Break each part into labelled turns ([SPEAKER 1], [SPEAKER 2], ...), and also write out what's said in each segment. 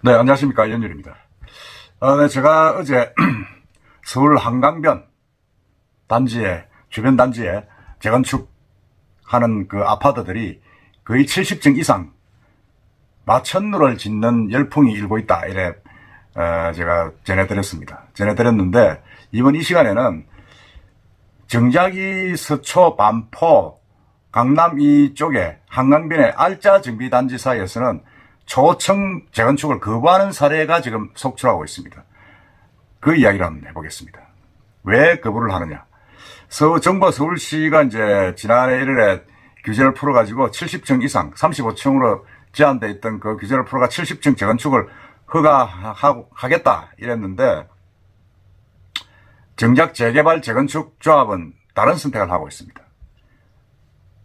[SPEAKER 1] 네, 안녕하십니까. 이현율입니다. 네, 제가 어제 서울 한강변 단지에, 주변 단지에 재건축하는 그 아파트들이 거의 70층 이상 마천루를 짓는 열풍이 일고 있다. 이래, 제가 전해드렸는데, 이번 이 시간에는 정자기, 서초, 반포, 강남 이쪽에 한강변의 알짜 정비단지 사이에서는 초청 재건축을 거부하는 사례가 지금 속출하고 있습니다. 그 이야기를 한번 해보겠습니다. 왜 거부를 하느냐. 정부와 서울시가 이제 지난해 1월에 규제를 풀어가지고 70층 이상, 35층으로 제한되어 있던 그 규제를 풀어가 70층 재건축을 허가하겠다 이랬는데, 정작 재개발 재건축 조합은 다른 선택을 하고 있습니다.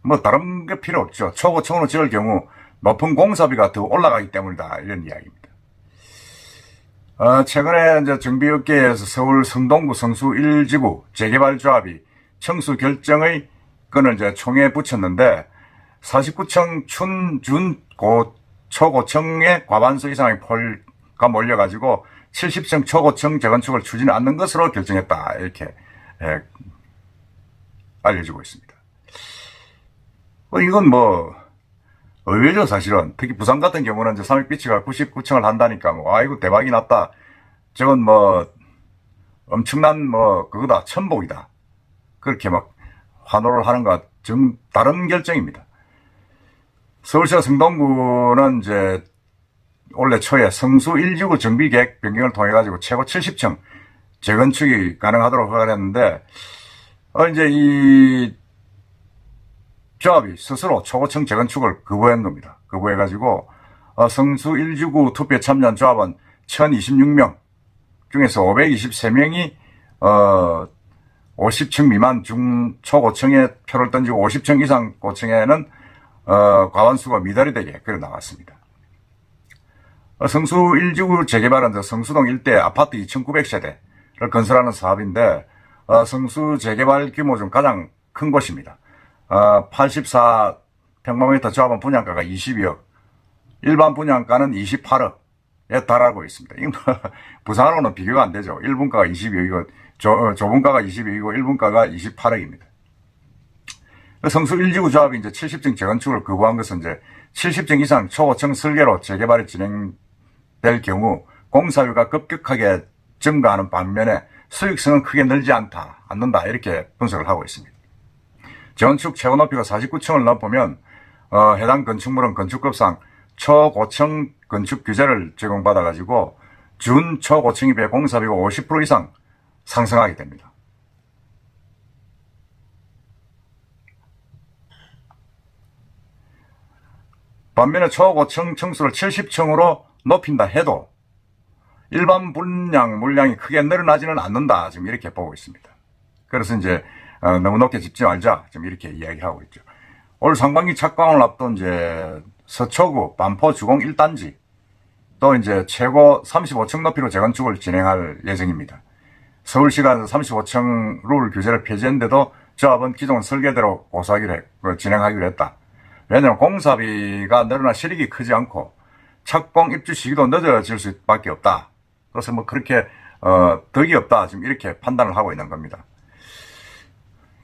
[SPEAKER 1] 뭐 다른 게 필요 없죠. 초고층으로 지을 경우 높은 공사비가 더 올라가기 때문이다. 이런 이야기입니다. 최근에 이제 정비업계에서 서울 성동구 성수 1지구 재개발조합이 청수 결정의 건을 이제 총회에 붙였는데, 49층 초고층의 과반수 이상의 폴가 몰려가지고 70층 초고층 재건축을 추진하지 않는 것으로 결정했다. 이렇게 알려지고 있습니다. 이건 뭐 의외죠, 사실은. 특히 부산 같은 경우는 이제 삼익비치가 99층을 한다니까, 아이고, 대박이 났다. 저건 엄청난 그거다, 천복이다. 그렇게 환호를 하는 것과 다른 결정입니다. 서울시와 성동구는 이제 올해 초에 성수 1지구 정비계획 변경을 통해가지고 최고 70층 재건축이 가능하도록 허가를 했는데, 이제 이 조합이 스스로 초고층 재건축을 거부한 겁니다. 거부해가지고 성수 1지구 투표에 참여한 조합은 1026명 중에서 523명이 50층 미만 초고층에 표를 던지고 50층 이상 고층에는 과반수가 미달이 되게 그래 나왔습니다. 성수 1지구 재개발은 성수동 일대 아파트 2,900세대를 건설하는 사업인데, 성수 재개발 규모 중 가장 큰 곳입니다. 84평방미터 조합원 분양가가 22억, 일반 분양가는 28억에 달하고 있습니다. 이건 부산하고는 비교가 안 되죠. 1분가가 22억이고, 조분가가 22억이고, 1분가가 28억입니다. 성수 1지구 조합이 이제 70층 재건축을 거부한 것은 이제 70층 이상 초고층 설계로 재개발이 진행될 경우 공사비가 급격하게 증가하는 반면에 수익성은 크게 늘지 않는다. 이렇게 분석을 하고 있습니다. 재건축 최고 높이가 49층을 넘으면 해당 건축물은 건축법상 초고층 건축 규제를 제공받아가지고 준 초고층에 비해 공사비가 50% 이상 상승하게 됩니다. 반면에 초고층 층수를 70층으로 높인다 해도 일반 분양 물량이 크게 늘어나지는 않는다. 지금 이렇게 보고 있습니다. 그래서 이제 너무 높게 짓지 말자. 지금 이렇게 이야기하고 있죠. 올 상반기 착공을 앞둔 이제 서초구 반포 주공 1단지 또 이제 최고 35층 높이로 재건축을 진행할 예정입니다. 서울시가 35층 룰 규제를 폐지했는데도 조합은 기존 설계대로 진행하기로 했다. 왜냐하면 공사비가 늘어나 실익이 크지 않고 착공 입주 시기도 늦어질 수밖에 없다. 그래서 그렇게 덕이 없다. 지금 이렇게 판단을 하고 있는 겁니다.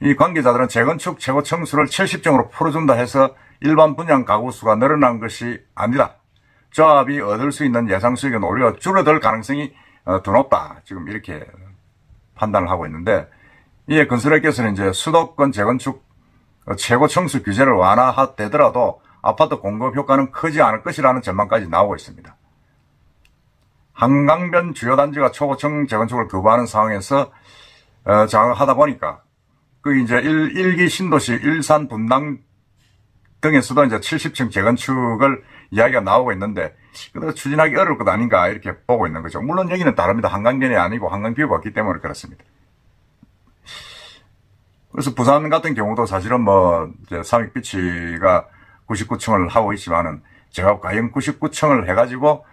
[SPEAKER 1] 이 관계자들은 재건축 최고 층수를 70층으로 풀어준다 해서 일반 분양 가구 수가 늘어난 것이 아니다. 조합이 얻을 수 있는 예상 수익은 오히려 줄어들 가능성이 더 높다. 지금 이렇게 판단을 하고 있는데, 이에 건설업계에서는 이제 수도권 재건축 최고 층수 규제를 완화되더라도 아파트 공급 효과는 크지 않을 것이라는 전망까지 나오고 있습니다. 한강변 주요 단지가 초고층 재건축을 거부하는 상황에서 하다 보니까 이제 일기 신도시 일산 분당 등에서도 이제 70층 재건축을 이야기가 나오고 있는데, 추진하기 어려울 것 아닌가 이렇게 보고 있는 거죠. 물론 여기는 다릅니다. 한강변이 아니고 한강뷰가 없기 때문에 그렇습니다. 그래서 부산 같은 경우도 사실은 이제 삼익비치가 99층을 하고 있지만은, 제가 과연 99층을 해가지고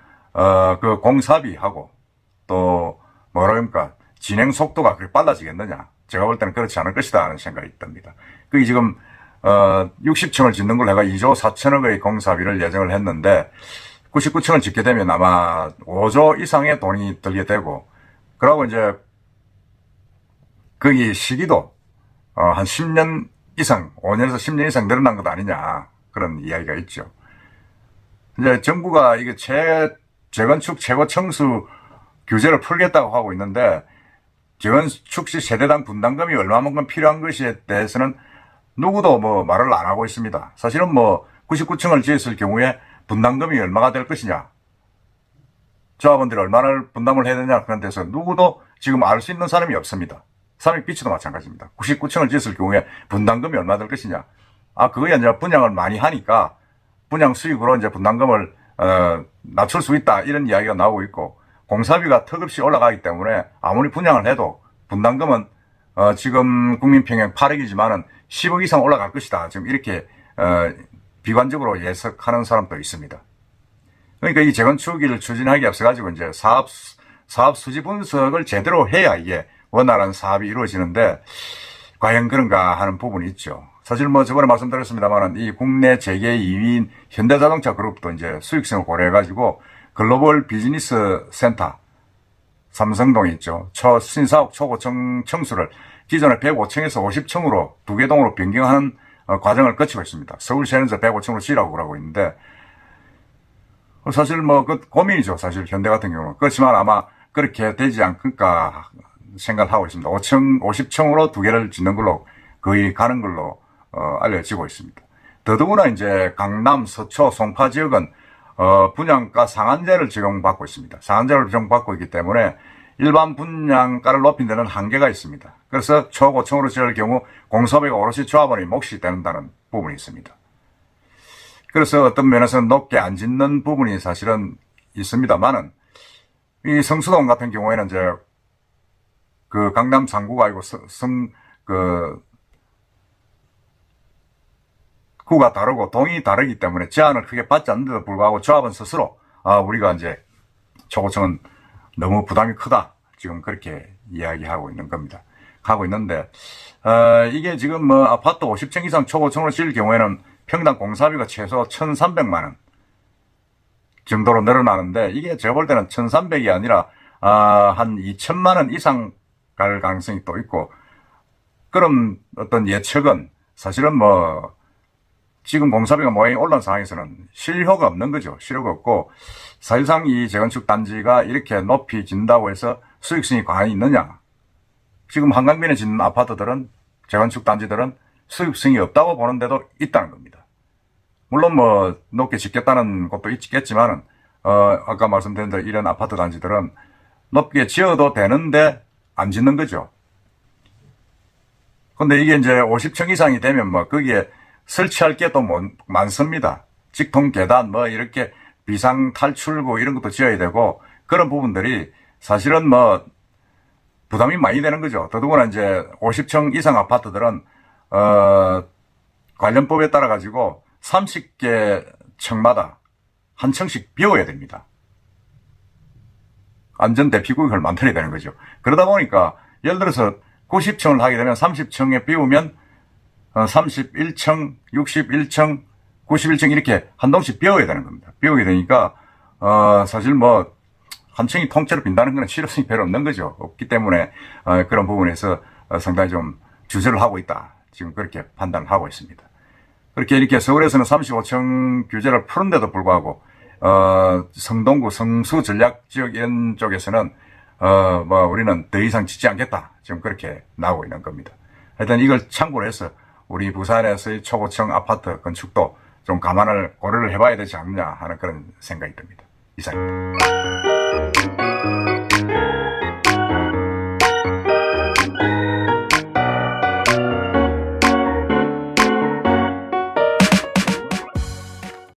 [SPEAKER 1] 그 공사비하고 또 진행 속도가 그렇게 빨라지겠느냐? 제가 볼 때는 그렇지 않을 것이다 하는 생각이 듭니다. 지금 60층을 짓는 걸 해가 2조 4천억의 공사비를 예정을 했는데, 99층을 짓게 되면 아마 5조 이상의 돈이 들게 되고, 그러고 이제 거기 시기도 한 10년 이상, 5년에서 10년 이상 늘어난 것 아니냐, 그런 이야기가 있죠. 이제 정부가 이게 재건축 최고 층수 규제를 풀겠다고 하고 있는데, 재건축 시 세대당 분담금이 얼마만큼 필요한 것에 대해서는 누구도 뭐 말을 안 하고 있습니다. 사실은 뭐 99층을 지었을 경우에 분담금이 얼마가 될 것이냐, 조합원들이 얼마를 분담을 해야 되냐, 그런 데서 누구도 지금 알 수 있는 사람이 없습니다. 삼익비치도 마찬가지입니다. 99층을 지었을 경우에 분담금이 얼마 될 것이냐. 그거야 이제 분양을 많이 하니까 분양 수익으로 이제 분담금을 낮출 수 있다, 이런 이야기가 나오고 있고, 공사비가 턱없이 올라가기 때문에 아무리 분양을 해도 분담금은 지금 국민평균 8억이지만은 10억 이상 올라갈 것이다, 지금 이렇게 비관적으로 예측하는 사람도 있습니다. 그러니까 이 재건축을 추진하기 앞서가지고 이제 사업 수지 분석을 제대로 해야 이게 원활한 사업이 이루어지는데, 과연 그런가 하는 부분이 있죠. 사실 뭐 저번에 말씀드렸습니다만은 이 국내 재계 2위인 현대자동차 그룹도 이제 수익성을 고려해가지고 글로벌 비즈니스 센터 삼성동에 있죠. 신사옥 초고층 층수를 기존의 105층에서 50층으로 2개 동으로 변경하는 과정을 거치고 있습니다. 서울시에는 105층으로 지으라고 그러고 있는데, 사실 뭐 그 고민이죠. 사실 현대 같은 경우는. 그렇지만 아마 그렇게 되지 않을까 생각을 하고 있습니다. 50층으로 2개를 짓는 걸로 거의 가는 걸로 알려지고 있습니다. 더더구나 이제 강남, 서초, 송파 지역은 분양가 상한제를 적용받고 있습니다. 상한제를 적용받고 있기 때문에 일반 분양가를 높인 데는 한계가 있습니다. 그래서 초고층으로 지을 경우 공사비가 오롯이 조합원의 몫이 된다는 부분이 있습니다. 그래서 어떤 면에서는 높게 안 짓는 부분이 사실은 있습니다만은, 이 성수동 같은 경우에는 이제 그 강남 상구가 아니고 구가 다르고 동이 다르기 때문에 제한을 크게 받지 않는데도 불구하고 조합은 스스로 우리가 이제 초고층은 너무 부담이 크다, 지금 그렇게 이야기하고 있는 겁니다. 하고 있는데, 이게 지금 뭐 아파트 50층 이상 초고층으로 지을 경우에는 평당 공사비가 최소 1,300만 원 정도로 늘어나는데, 이게 제가 볼 때는 1,300이 아니라 한 2천만 원 이상 갈 가능성이 또 있고, 그런 어떤 예측은 사실은 뭐 지금 공사비가 모양이 올라온 상황에서는 실효가 없는 거죠. 실효가 없고, 사실상 이 재건축 단지가 이렇게 높이 짓는다고 해서 수익성이 과연 있느냐. 지금 한강변에 짓는 아파트들은, 재건축 단지들은 수익성이 없다고 보는데도 있다는 겁니다. 물론 뭐 높게 짓겠다는 것도 있겠지만은 아까 말씀드린 대로 이런 아파트 단지들은 높게 지어도 되는데 안 짓는 거죠. 근데 이게 이제 50층 이상이 되면 뭐 거기에 설치할 게 또 많습니다. 직통 계단 뭐 이렇게 비상 탈출구 이런 것도 지어야 되고, 그런 부분들이 사실은 뭐 부담이 많이 되는 거죠. 더더구나 이제 50층 이상 아파트들은 관련법에 따라 가지고 30개 층마다 한 층씩 비워야 됩니다. 안전 대피구역을 만들어야 되는 거죠. 그러다 보니까 예를 들어서 90층을 하게 되면 30층에 비우면 31층, 61층, 91층 이렇게 한 동씩 비워야 되는 겁니다. 비우게 되니까 사실 뭐 한 층이 통째로 빈다는 것은 실효성이 별로 없는 거죠. 없기 때문에 그런 부분에서 상당히 좀 주저를 하고 있다, 지금 그렇게 판단을 하고 있습니다. 그렇게 이렇게 서울에서는 35층 규제를 푸는데도 불구하고 성동구, 성수 전략 지역 이런 쪽에서는 뭐 우리는 더 이상 짓지 않겠다, 지금 그렇게 나오고 있는 겁니다. 하여튼 이걸 참고로 해서 우리 부산에서의 초고층 아파트 건축도 좀 고려를 해봐야 되지 않느냐 하는 그런 생각이 듭니다. 이상입니다.